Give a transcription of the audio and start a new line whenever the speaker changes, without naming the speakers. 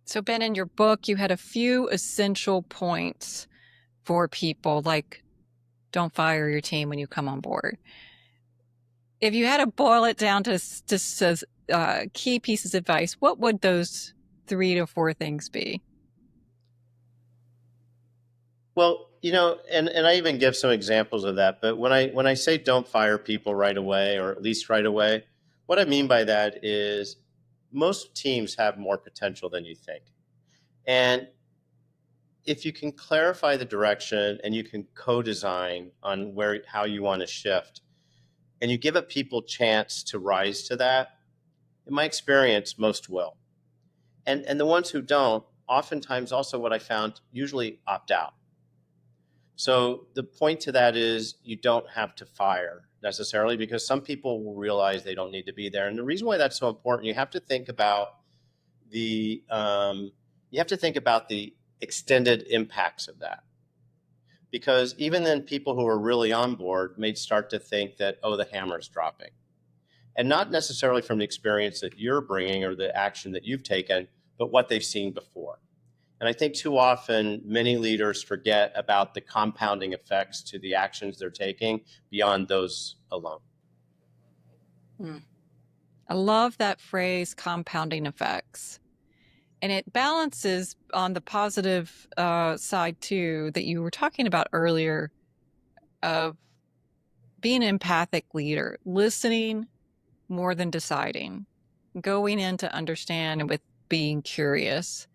So, Ben, in your book, you had a few essential points for people, like don't fire your team when you come on board. If you had to boil it down to just as key pieces of advice, what would those 3 to 4 things be?
Well, and I even give some examples of that. But when I say don't fire people right away, or at least right away, what I mean by that is most teams have more potential than you think. And if you can clarify the direction and you can co-design on where how you want to shift, and you give a people chance to rise to that, in my experience, most will. And the ones who don't, oftentimes also what I found usually opt out. So the point to that is you don't have to fire necessarily because some people will realize they don't need to be there. And the reason why that's so important, the you have to think about the extended impacts of that. Because even then, people who are really on board may start to think that, oh, the hammer's dropping. And not necessarily from the experience that you're bringing or the action that you've taken, but what they've seen before. And I think too often many leaders forget about the compounding effects to the actions they're taking beyond those alone.
Hmm. I love that phrase, compounding effects. And it balances on the positive side too, that you were talking about earlier of being an empathic leader, listening more than deciding, going in to understand and with being curious.